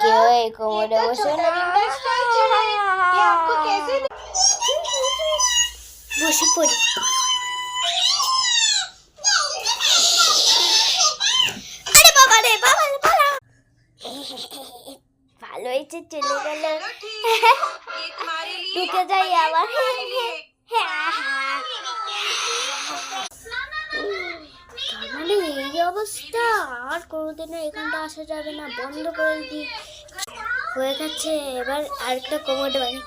কেউ এই কোমরে বসে না, বসে পড়ি। আরে বাবা রে, বাবা ভালো হয়েছে, চলে গেল। ঢুকে যাই আবার। মানে এই অবস্থা, আর কোনোদিনও এখানটা আসা যাবে না, বন্ধ করে দিই। হয়ে গেছে, এবার আরেকটা কোমর বানিয়ে